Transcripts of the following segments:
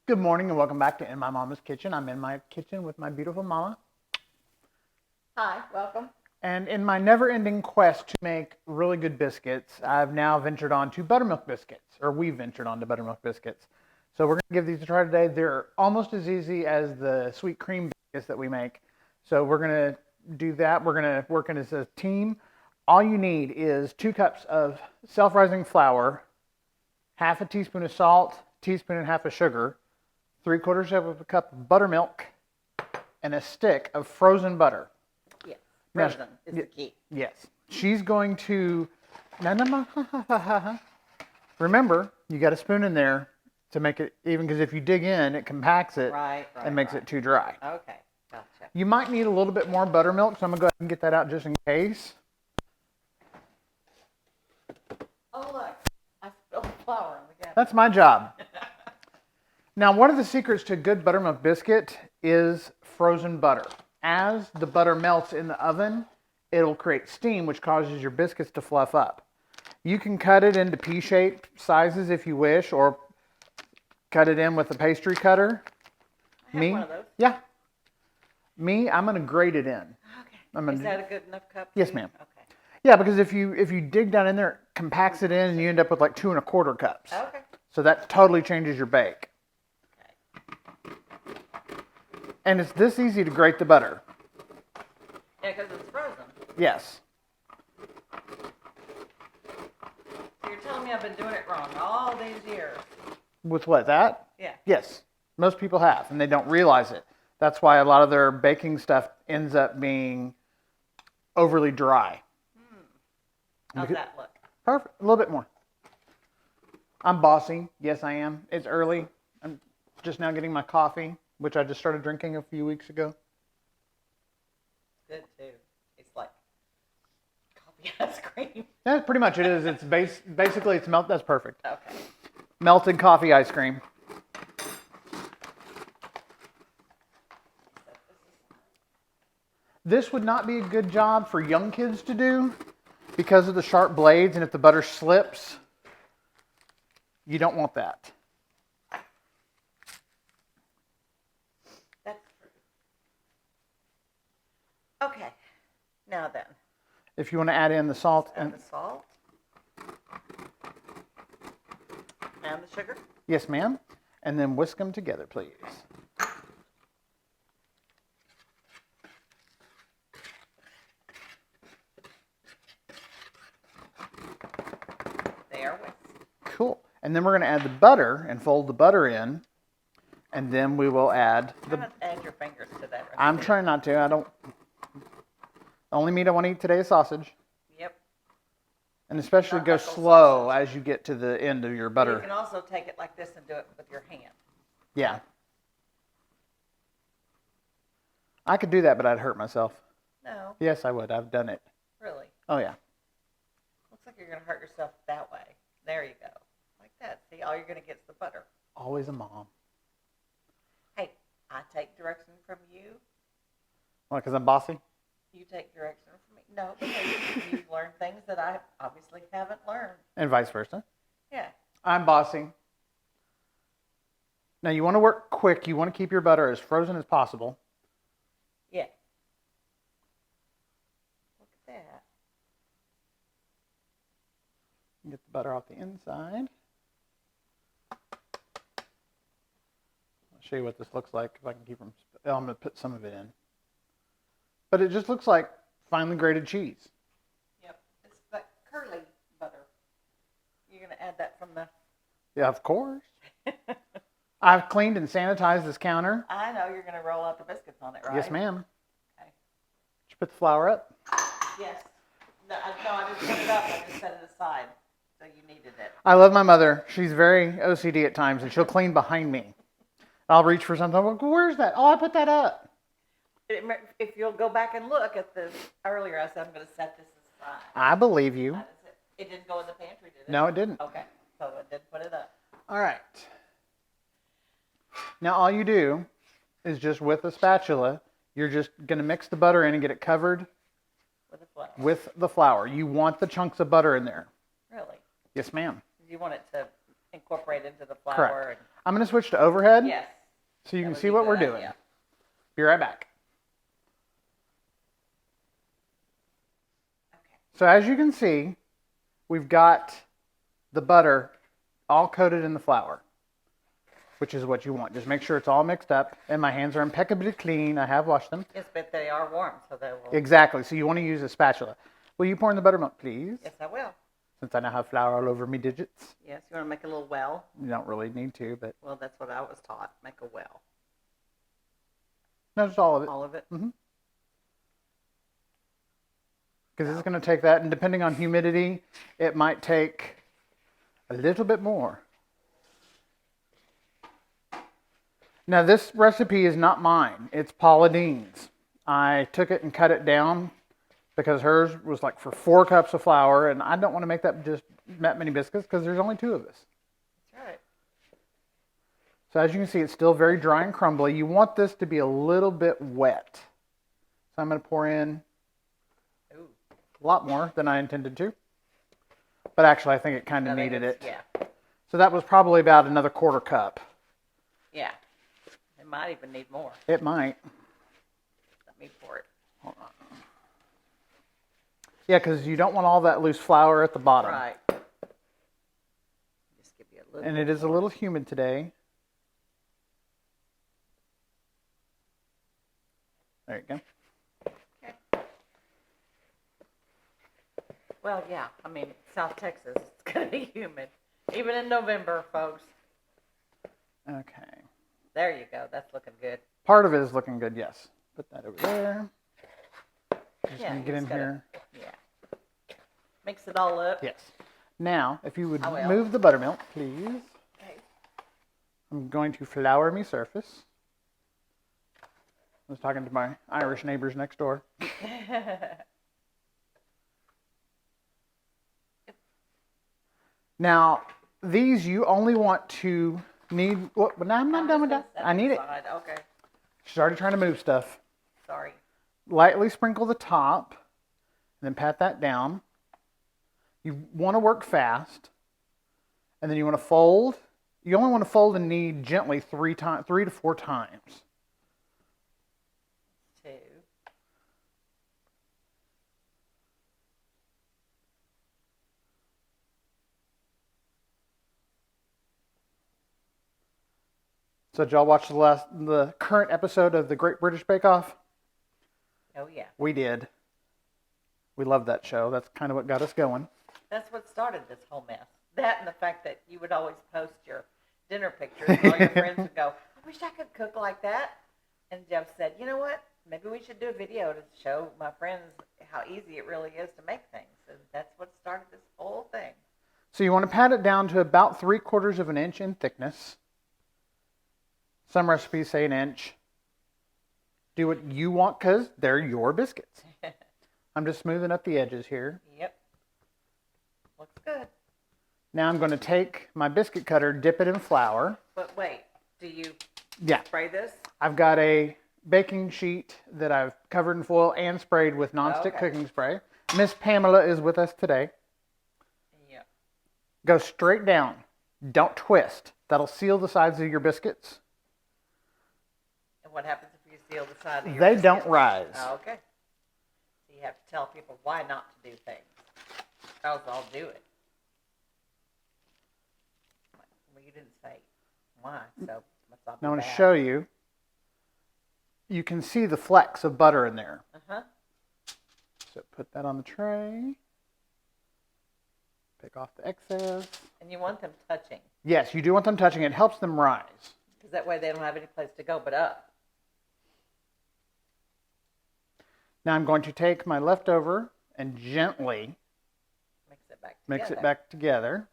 Good morning and welcome back to In My Mama's Kitchen. I'm in my kitchen with my beautiful mama. Hi, welcome. And in my never-ending quest to make really good biscuits, I've now ventured on to buttermilk biscuits, or we've ventured on to buttermilk biscuits. So we're going to give these a try today. They're almost as easy as the sweet cream biscuits that we make. So we're going to do that. We're going to work as a team. All you need is 2 cups of self-rising flour, half a teaspoon of salt, teaspoon and a half of sugar, 3/4 of a cup of buttermilk, and a stick of frozen butter. Yes, frozen is the key. Yes. She's going to... Remember, you got a spoon in there to make it even, because if you dig in, it compacts it and makes it too dry. Okay, gotcha. You might need a little bit more buttermilk, so I'm going to go ahead and get that out just in case. Oh, look, I spilled flour on the gas. That's my job. Now, one of the secrets to a good buttermilk biscuit is frozen butter. As the butter melts in the oven, it'll create steam, which causes your biscuits to fluff up. You can cut it into pea-shaped sizes if you wish, or cut it in with a pastry cutter. I have one of those. Yeah. I'm going to grate it in. Okay. Is that a good enough cup? Yes, ma'am. Okay. Yeah, because if you dig down in there, it compacts it in, and you end up with like 2 1/4 cups. Okay. So that totally changes your bake. And it's this easy to grate the butter. Yeah, because it's frozen. Yes. So you're telling me I've been doing it wrong all these years? With what, that? Yeah. Yes. Most people have, and they don't realize it. That's why a lot of their baking stuff ends up being overly dry. How's that look? Perfect. A little bit more. I'm bossy. Yes, I am. It's early. I'm just now getting my coffee, which I just started drinking a few weeks ago. Good, too. It's like coffee ice cream. Yeah, pretty much it is. It's basically it's melt. That's perfect. Okay. Melted coffee ice cream. This would not be a good job for young kids to do because of the sharp blades, and if the butter slips, you don't want that. That's true. Okay. Now then. If you want to add in the salt And the salt. And the sugar. yes, ma'am, and then whisk them together, please. They are whisked. Cool. And then we're going to add the butter and fold the butter in, and then we will add Try not to add your fingers to that. I'm trying not to. I don't. The only meat I want to eat today is sausage. Yep. And especially Not go knuckle slow sausage. as you get to the end of your You butter. can also take it like this and do it with your hand. Yeah. I could do that, but I'd hurt myself. No, Yes, I would. I've done it. really. Oh, yeah. Looks like you're going to hurt yourself that way. There you go. Like that. See, all you're going to get is the butter. Always a mom. Hey, I take direction from you. Why, because I'm bossy? You take direction from me. No, because you've learned things that I obviously haven't learned. And vice versa. Yeah. I'm bossy. Now, you want to work quick. You want to keep your butter as frozen as possible. Yeah. Look at that. Get the butter off the inside. I'll show you what this looks like if I can keep from... Oh, I'm going to put some of it in. But it just looks like finely grated cheese. Yep. It's like curly butter. You're going to add that from the... Yeah, of course. I've cleaned and sanitized this counter. I know you're going to roll out the biscuits on it, right? Yes, ma'am. Okay. Did you put the flour up? Yes. No, I didn't put it up. I just set it aside. So you needed it. I love my mother. She's very OCD at times, and she'll clean behind me. I'll reach for something. I'm like, where's that? Oh, I put that up. If you'll go back and look at the earlier, I said I'm going to set this aside. I believe you. It didn't go in the pantry, did it? No, it didn't. Okay, so it didn't put it up. All right. Now, all you do is just with a spatula, you're just going to mix the butter in and get it covered With the flour. with the flour. You want the chunks of butter in there. Really? Yes, ma'am. You want it to incorporate into the flour? Correct. I'm going to switch to overhead. Yes. So you That can would see be a what we're good doing. idea. Be right back. Okay. So as you can see, we've got the butter all coated in the flour, which is what you want. Just make sure it's all mixed up. And my hands are impeccably clean. I have washed them. Yes, but they are warm, so they will. Exactly. So you want to use a spatula. Will you pour in the buttermilk, please? Yes, I will. Since I now have flour all over me digits. Yes, you want to make a little well? You don't really need to, but Well, that's what I was taught. Make a well. no, just all of it. All of it? Mm-hmm. Because it's going to take that, and depending on humidity, it might take a little bit more. Now, this recipe is not mine. It's Paula Dean's. I took it and cut it down because hers was like for 4 cups of flour, and I don't want to make that many biscuits because there's only 2 of us. That's right. So as you can see, it's still very dry and crumbly. You want this to be a little bit wet. So I'm going to pour in a lot more than I intended to. But actually, I think it kind of needed it. Yeah. So that was probably about another 1/4 cup. Yeah. It might even need more. It might. Let me pour it. Hold on. Yeah, because you don't want all that loose flour at the bottom. Right. Just give you a little. And it is a little humid today. There you go. Okay. Well, yeah. I mean, South Texas, it's going to be humid. Even in November, folks. Okay. There you go. That's looking good. Part of it is looking good, yes. Put that over there. Just Yeah, going to get in here. Yeah. Mix it all up. Yes. Now, if you would I will. move the buttermilk, please. Okay. I'm going to flour me surface. I was talking to my Irish neighbors next door. Now, these you only want to knead. Well, but now I'm not done with that. I need it. Okay. She's already trying to move stuff. Sorry. Lightly sprinkle the top, and then pat that down. You want to work fast, and then you want to fold. You only want to fold and knead gently 3 to 4 times. 2. So did y'all watch the current episode of the Great British Bake Off? Oh, yeah. We did. We loved that show. That's kind of what got us going. That's what started this whole mess. That and the fact that you would always post your dinner pictures and all your friends would go, I wish I could cook like that. And Jeff said, you know what? Maybe we should do a video to show my friends how easy it really is to make things. And that's what started this whole thing. So you want to pat it down to about 3/4 of an inch in thickness. Some recipes say 1 inch. Do what you want because they're your biscuits. I'm just smoothing up the edges here. Yep. Looks good. Now I'm going to take my biscuit cutter, dip it in flour. But wait, do you Yeah. spray this? I've got a baking sheet that I've covered in foil and sprayed with nonstick cooking spray. Miss Pamela is with us today. Yep. Go straight down. Don't twist. That'll seal the sides of your biscuits. And what happens if you seal the side of your They biscuit? don't rise. Oh, okay. So you have to tell people why not to do things. Else I'll do it. Well, you didn't say why, so must not be Now I'm going to bad. show you. You can see the flecks of butter in there. Uh-huh. So put that on the tray. Pick off the excess. And you want them touching, Yes, you do want them touching. It helps them rise. because that way they don't have any place to go but up. Now I'm going to take my leftover and gently Mix it back together.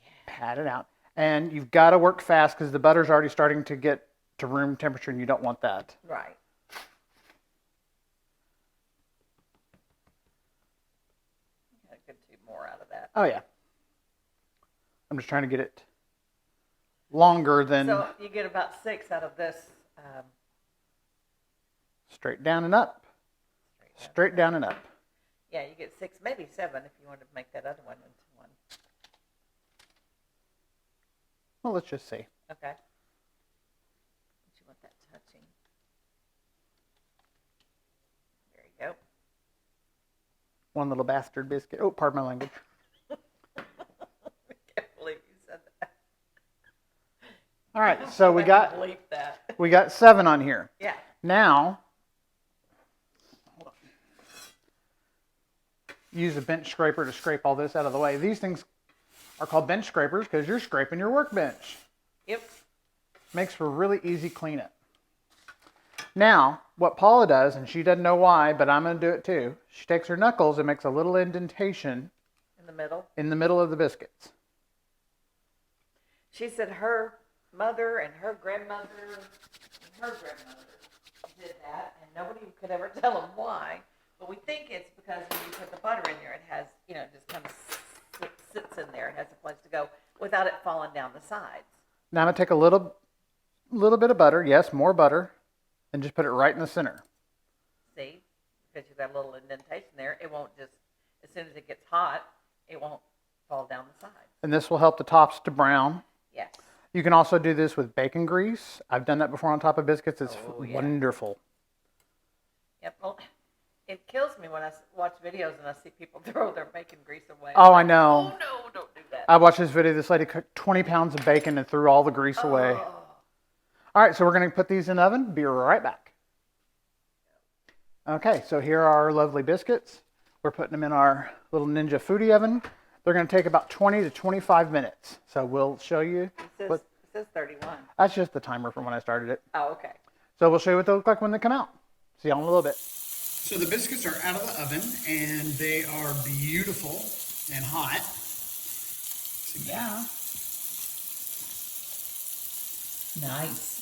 Yeah. pat it out. And you've got to work fast because the butter's already starting to get to room temperature and you don't want that. Right. I could do more out of that. Oh, yeah. I'm just trying to get it longer than So you get about 6 out of this. straight down and up. Straight down and up. Yeah, you get 6, maybe 7 if you want to make that other one into one. Well, let's just see. Okay. Don't you want that touching? There you go. One little bastard biscuit. Oh, pardon my language. I can't believe you said that. All right, so we I got can't believe that. we got 7 on here. Yeah. Now, use a bench scraper to scrape all this out of the way. These things are called bench scrapers because you're scraping your workbench. Yep. Makes for really easy cleanup. Now, what Paula does, and she doesn't know why, but I'm going to do it too. She takes her knuckles and makes a little indentation In the middle. in the middle of the biscuits. She said her mother and her grandmother and her grandmother did that, and nobody could ever tell them why. But we think it's because when you put the butter in there, it has, just kind of sits in there. It has a place to go without it falling down the sides. Now I'm going to take a little bit of butter, yes, more butter, and just put it right in the center. See? Because you've got a little indentation there. It won't just, as soon as it gets hot, it won't fall down the sides. And this will help the tops to brown. Yes. You can also do this with bacon grease. I've done that before on top of biscuits. It's wonderful. Yep. Well, it kills me when I watch videos and I see people throw their bacon grease away. Oh, I know. Oh, no, don't do that. I watched this video. This lady cooked 20 pounds of bacon and threw all the grease away. All right, so we're going to put these in the oven. Be right back. Okay, so here are our lovely biscuits. We're putting them in our little Ninja Foodie oven. They're going to take about 20 to 25 minutes. So we'll show you. It says 31. That's just the timer from when I started it. Oh, okay. So we'll show you what they look like when they come out. See you in a little bit. So the biscuits are out of the oven, and they are beautiful and hot. Yeah. Nice.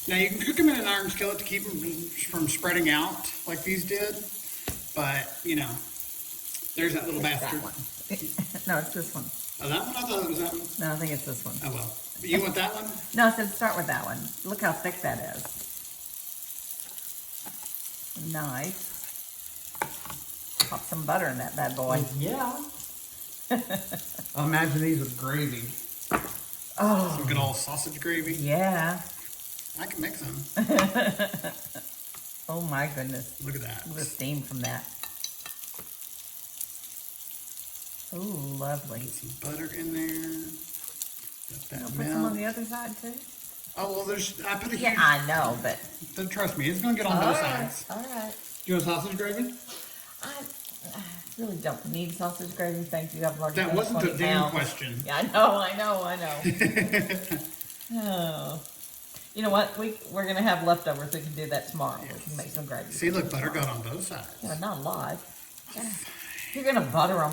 Now you can cook them in an iron skillet to keep them from spreading out like these did, but there's that little bastard. That one. No, it's this one. Oh, that one? I thought it was that one. No, I think it's this one. Oh well. You want that one? No, I said start with that one. Look how thick that is. Nice. Pop some butter in that bad boy. Yeah. I'll imagine these with gravy. Oh. Some good old sausage gravy. Yeah. I can make some. Oh my goodness. Look at that. Look at the steam from that. Oh, lovely. Put some butter in there. Got that Put some on the other side too? Oh, well, I put a huge... Yeah, I know, but... Trust me, it's going to get on both sides. All right. Do you want sausage gravy? I really don't need sausage gravy. Thank you. I've already That done wasn't 20 the damn pounds. question. Yeah, I know. Oh. You know what? We're going to have leftovers. We can do that tomorrow. Yes. We can make some gravy. See, look, butter got on both sides. Yeah, not a lot. Yeah. You're going to butter them.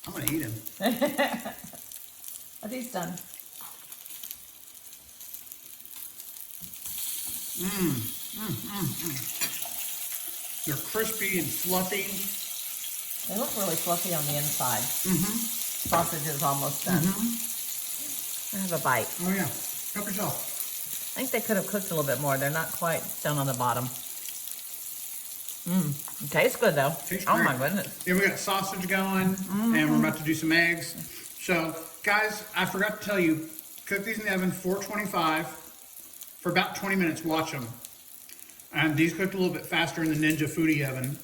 I'm going to eat them. Are these done? They're crispy and fluffy. They look really fluffy on the inside. Sausage is almost done. I have a bite. Oh, yeah. Help yourself. I think they could have cooked a little bit more. They're not quite done on the bottom. It tastes good, though. Tastes oh, great. my goodness. Yeah, we got sausage going, and we're about to do some eggs. So, guys, I forgot to tell you, cook these in the oven, 425, for about 20 minutes. Watch them. And these cooked a little bit faster in the Ninja Foodie oven.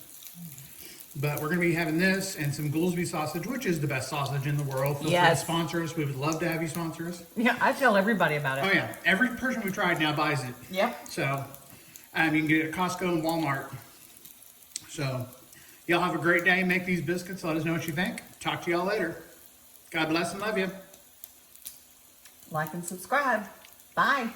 But we're going to be having this and some Goolsby sausage, which is the best sausage in the world. Feel free to sponsor us. We would love to have you sponsor us. Yeah, I tell everybody about it. Oh, yeah. Every person we tried now buys it. Yep. So, you can get it at Costco and Walmart. So, y'all have a great day. Make these biscuits. Let us know what you think. Talk to y'all later. God bless and love you. Like and subscribe. Bye.